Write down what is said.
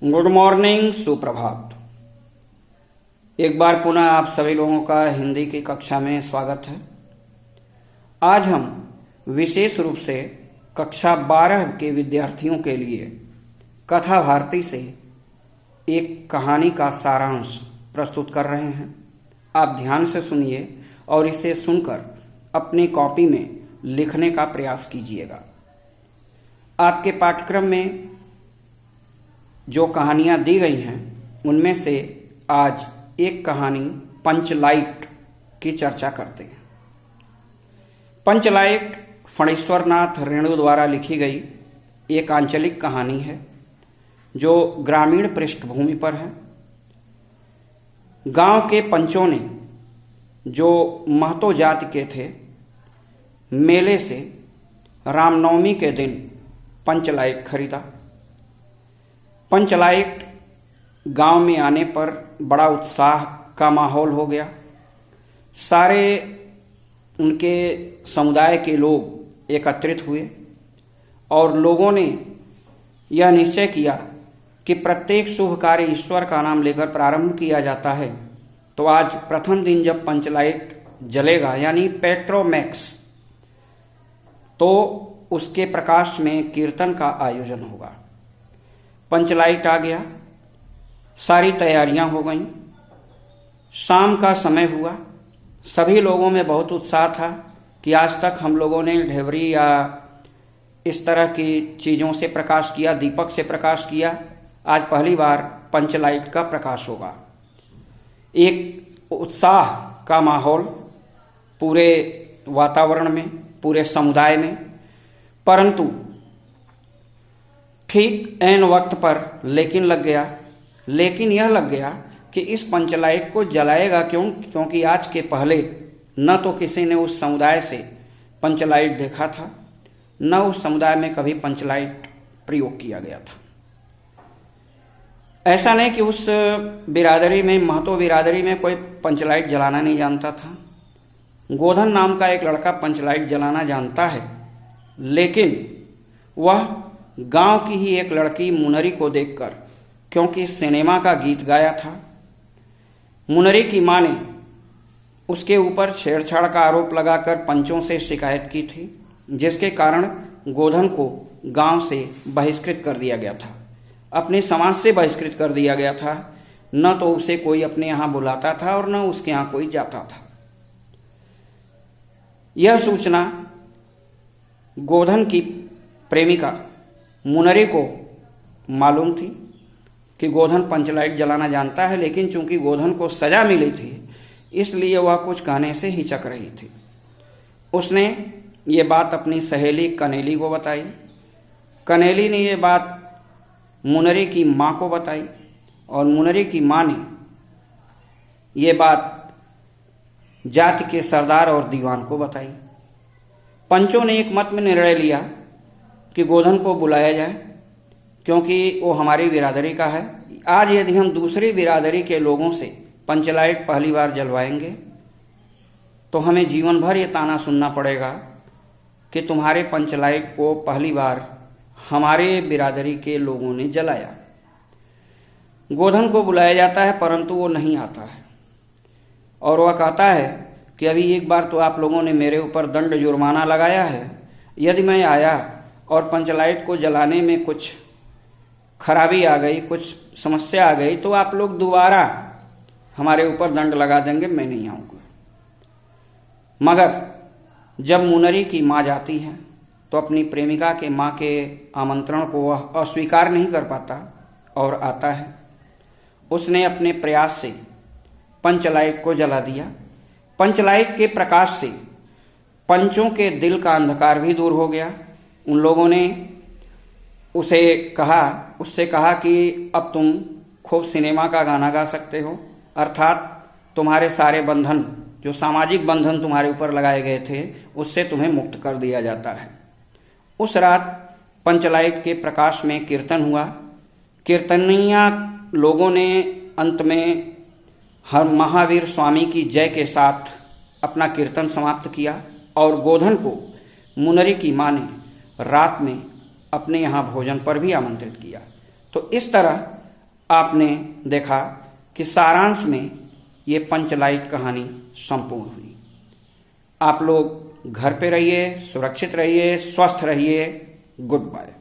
Good morning, सुप्रभात। एक बार पुनः आप सभी लोगों का हिंदी की कक्षा में स्वागत है। आज हम विशेष रूप से कक्षा 12 के विद्यार्थियों के लिए कथा भारती से एक कहानी का सारांश प्रस्तुत कर रहे हैं। आप ध्यान से सुनिए और इसे सुनकर अपनी कॉपी में लिखने का प्रयास कीजिएगा। आपके पाठ्यक्रम में जो कहानियां दी गई हैं उनमें से आज एक कहानी पंचलाइट की चर्चा करते हैं। पंचलाइट फणीश्वरनाथ रेणु द्वारा लिखी गई एक आंचलिक कहानी है जो ग्रामीण पृष्ठभूमि पर है। गांव के पंचों ने, जो महतो जाति के थे, मेले से रामनवमी के दिन पंचलाइट खरीदा। पंचलाइट गांव में आने पर बड़ा उत्साह का माहौल हो गया। सारे उनके समुदाय के लोग एकत्रित हुए और लोगों ने यह निश्चय किया कि प्रत्येक शुभ कार्य ईश्वर का नाम लेकर प्रारंभ किया जाता है। तो आज प्रथम दिन जब पंचलाइट जलेगा यानी पेट्रोमैक्स, तो उसके प्रकाश में कीर्तन का आयोजन होगा। पंचलाइट आ गया, सारी तैयारियां हो गईं। शाम का समय हुआ। सभी लोगों में बहुत उत्साह था कि आज तक हम लोगों ने ढेवरी या इस तरह की चीजों से प्रकाश किया, दीपक से प्रकाश किया। आज पहली बार पंचलाइट का प्रकाश होगा। एक उत्साह का माहौल पूरे वातावरण में, पूरे समुदाय में। परंतु ठीक ऐन वक्त पर लेकिन यह लग गया कि इस पंचलाइट को जलाएगा क्यों, क्योंकि आज के पहले न तो किसी ने उस समुदाय से पंचलाइट देखा था, न उस समुदाय में कभी पंचलाइट प्रयोग किया गया था। ऐसा नहीं कि उस बिरादरी में, महतो बिरादरी में, कोई पंचलाइट जलाना नहीं जानता था। गोधन नाम का एक लड़का पंचलाइट जलाना जानता है, लेकिन वह गांव की ही एक लड़की मुनरी को देखकर, क्योंकि सिनेमा का गीत गाया था, मुनरी की मां ने उसके ऊपर छेड़छाड़ का आरोप लगाकर पंचों से शिकायत की थी, जिसके कारण गोधन को गांव से बहिष्कृत कर दिया गया था, अपने समाज से बहिष्कृत कर दिया गया था। न तो उसे कोई अपने यहां बुलाता था और न उसके यहां कोई जाता था। यह सूचना गोधन की प्रेमिका मुनरी को मालूम थी कि गोधन पंचलाइट जलाना जानता है, लेकिन चूंकि गोधन को सजा मिली थी इसलिए वह कुछ कहने से हिचक रही थी। उसने ये बात अपनी सहेली कनेली को बताई। कनेली ने ये बात मुनरी की मां को बताई और मुनरी की मां ने ये बात जाति के सरदार और दीवान को बताई। पंचों ने एक मत में निर्णय लिया कि गोधन को बुलाया जाए, क्योंकि वो हमारी बिरादरी का है। आज यदि हम दूसरी बिरादरी के लोगों से पंचलाइट पहली बार जलवाएंगे तो हमें जीवन भर ये ताना सुनना पड़ेगा कि तुम्हारे पंचलाइट को पहली बार हमारे बिरादरी के लोगों ने जलाया। गोधन को बुलाया जाता है, परंतु वो नहीं आता है और वह कहता है कि अभी एक बार तो आप लोगों ने मेरे ऊपर दंड जुर्माना लगाया है। यदि मैं आया और पंचलाइट को जलाने में कुछ खराबी आ गई, कुछ समस्या आ गई, तो आप लोग दोबारा हमारे ऊपर दंड लगा देंगे, मैं नहीं आऊंगा। मगर जब मुनरी की मां जाती है तो अपनी प्रेमिका के मां के आमंत्रण को वह अस्वीकार नहीं कर पाता और आता है। उसने अपने प्रयास से पंचलाइट को जला दिया। पंचलाइट के प्रकाश से पंचों के दिल का अंधकार भी दूर हो गया। उन लोगों ने उससे कहा कि अब तुम खूब सिनेमा का गाना गा सकते हो, अर्थात तुम्हारे सारे बंधन, जो सामाजिक बंधन तुम्हारे ऊपर लगाए गए थे, उससे तुम्हें मुक्त कर दिया जाता है। उस रात पंचलाइट के प्रकाश में कीर्तन हुआ। कीर्तनिया लोगों ने अंत में हर महावीर स्वामी की जय के साथ अपना कीर्तन समाप्त किया और गोधन को मुनरी की मां ने रात में अपने यहाँ भोजन पर भी आमंत्रित किया। तो इस तरह आपने देखा कि सारांश में ये पंचलाइट कहानी संपूर्ण हुई। आप लोग घर पे रहिए, सुरक्षित रहिए, स्वस्थ रहिए। Good bye.